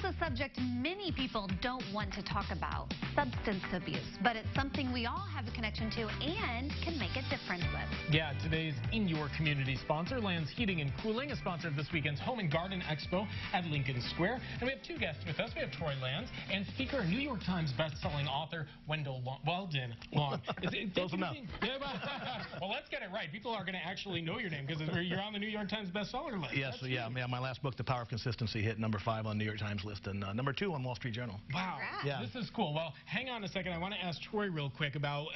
a subject many people don't want to talk about, substance abuse, but it's something we all have a connection to and can make a difference with. Yeah, today's In Your Community sponsor, Land's Heating and Cooling, a sponsor of this weekend's Home and Garden Expo at Lincoln Square. And we have two guests with us. We have Troy Lands and speaker and New York Times best-selling author Weldon Long. Close enough. Yeah, well, let's get it right. People are going to actually know your name because you're on the New York Times bestseller list. Yes, yeah, my last book, The Power of Consistency, hit #5 on New York Times list and #2 on Wall Street Journal. Wow, yeah. This is cool. Well, hang on a second. I want to ask Troy real quick about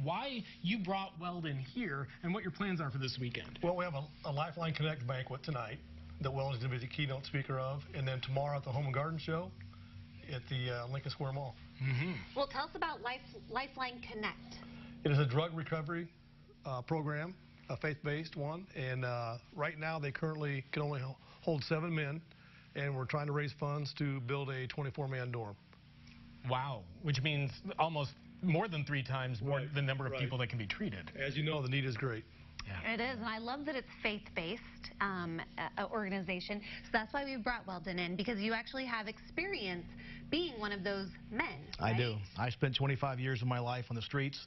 why you brought Weldon here and what your plans are for this weekend. Well, we have a Lifeline Connect banquet tonight that Weldon's going to be the keynote speaker of, and then tomorrow at the Home and Garden Show at the Lincoln Square Mall. Mm-hmm. Well, tell us about Lifeline Connect. It is a drug recovery program, a faith-based one, and right now they currently can only hold 7 men, and we're trying to raise funds to build a 24-man dorm. Wow, which means almost more than 3 times more the number of people that can be treated. As you know, the need is great. Yeah. It is, and I love that it's faith-based organization. So that's why we brought Weldon in, because you actually have experience being one of those men, right? I do. I spent 25 years of my life on the streets.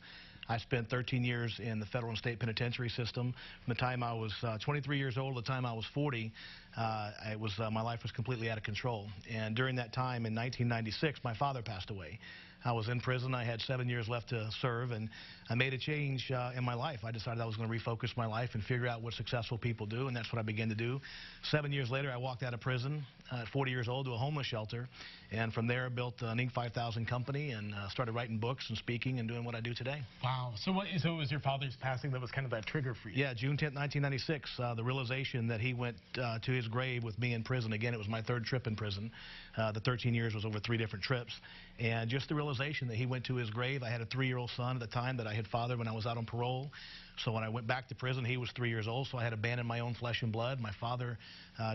I spent 13 years in the federal and state penitentiary system. From the time I was 23 years old to the time I was 40, my life was completely out of control. And during that time, in 1996, my father passed away. I was in prison. I had 7 years left to serve, and I made a change in my life. I decided I was going to refocus my life and figure out what successful people do, and that's what I began to do. 7 years later, I walked out of prison at 40 years old to a homeless shelter, and from there, I built an Inc. 5000 company and started writing books and speaking and doing what I do today. Wow. So it was your father's passing that was kind of that trigger for you? Yeah, June 10th, 1996, the realization that he went to his grave with me in prison. Again, it was my 3rd trip in prison. The 13 years was over 3 different trips. And just the realization that he went to his grave. I had a 3-year-old son at the time that I had fathered when I was out on parole. So when I went back to prison, he was 3 years old, so I had abandoned my own flesh and blood. My father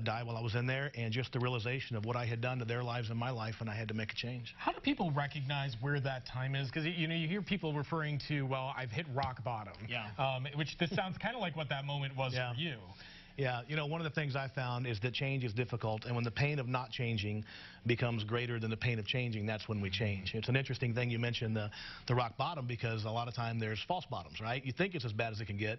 died while I was in there, and just the realization of what I had done to their lives and my life, and I had to make a change. How do people recognize where that time is? Because, you know, you hear people referring to, well, I've hit rock bottom. Yeah. Which this sounds kind of like what that moment was for you. Yeah, you know, one of the things I found is that change is difficult, and when the pain of not changing becomes greater than the pain of changing, that's when we change. It's an interesting thing you mentioned the rock bottom, because a lot of time there's false bottoms, right? You think it's as bad as it can get,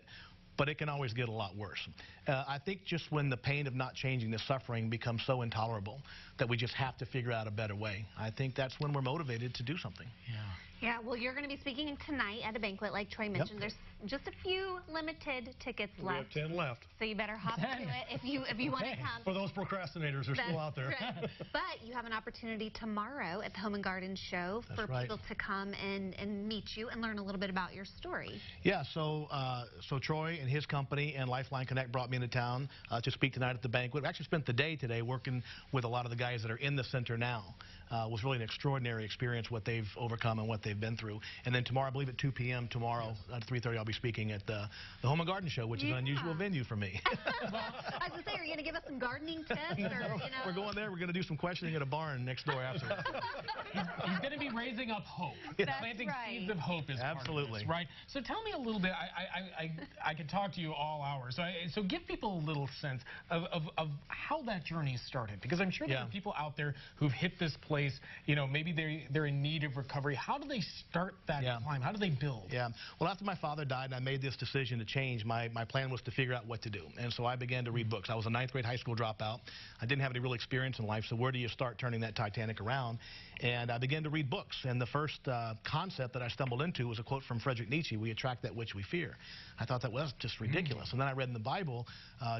but it can always get a lot worse. I think just when the pain of not changing, the suffering, becomes so intolerable that we just have to figure out a better way, I think that's when we're motivated to do something. Yeah. Yeah, well, you're going to be speaking tonight at a banquet, like Troy mentioned. There's just a few limited tickets left. We have 10 left. So you better hop to it if you want to come. For those procrastinators who are still out there. Right. But you have an opportunity tomorrow at the Home and Garden Show for people to come and meet you and learn a little bit about your story. Yeah, so Troy and his company and Lifeline Connect brought me into town to speak tonight at the banquet. We actually spent the day today working with a lot of the guys that are in the center now. It was really an extraordinary experience, what they've overcome and what they've been through. And then tomorrow, I believe at 2 p.m. tomorrow at 3:30, I'll be speaking at the Home and Garden Show, which is an unusual venue for me. I was going to say, are you going to give us some gardening tips? Or, you know? We're going there. We're going to do some questioning at a barn next door afterwards. He's going to be raising up hope. That's planting right. seeds of hope is absolutely part of this, right? So tell me a little bit. I could talk to you all hour. So give people a little sense of how that journey started, because I'm sure there are people out there who've hit this place. You know, maybe they're in need of recovery. How do they start that climb? How do they build? Yeah. Well, after my father died and I made this decision to change, my plan was to figure out what to do. And so I began to read books. I was a 9th grade high school dropout. I didn't have any real experience in life, so where do you start turning that Titanic around? And I began to read books. And the first concept that I stumbled into was a quote from Friedrich Nietzsche: "We attract that which we fear." I thought that was just ridiculous. And then I read in the Bible,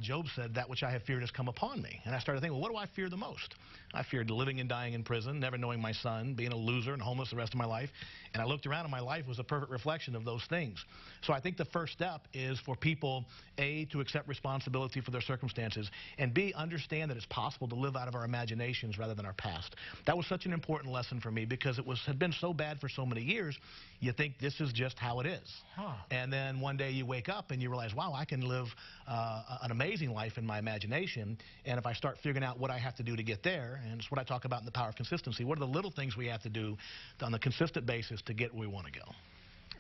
Job said, "That which I have feared has come upon me." And I started thinking, well, what do I fear the most? I feared living and dying in prison, never knowing my son, being a loser and homeless the rest of my life. And I looked around and my life was a perfect reflection of those things. So I think the first step is for people, A, to accept responsibility for their circumstances, and B, understand that it's possible to live out of our imaginations rather than our past. That was such an important lesson for me, because it had been so bad for so many years. You think this is just how it is. And then one day you wake up and you realize, wow, I can live an amazing life in my imagination. And if I start figuring out what I have to do to get there, and it's what I talk about in The Power of Consistency, what are the little things we have to do on a consistent basis to get where we want to go?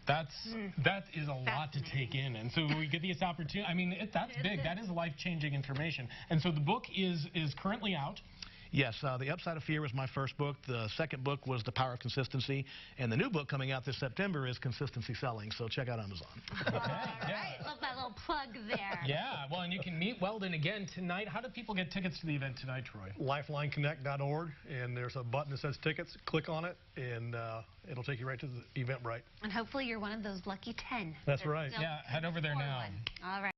That is a lot to take in, and so we get this opportunity. I mean, that's big. That is life-changing information. And so the book is currently out. Yes, The Upside of Fear was my first book. The second book was The Power of Consistency. And the new book coming out this September is Consistency Selling. So check out Amazon. Okay, all right. Love that little plug there. Yeah, well, and you can meet Weldon again tonight. How do people get tickets to the event tonight, Troy? LifelineConnect.org, and there's a button that says tickets. Click on it, and it'll take you right to the Eventbrite. And hopefully you're one of those lucky 10. That's right. Yeah, head over there now. All right.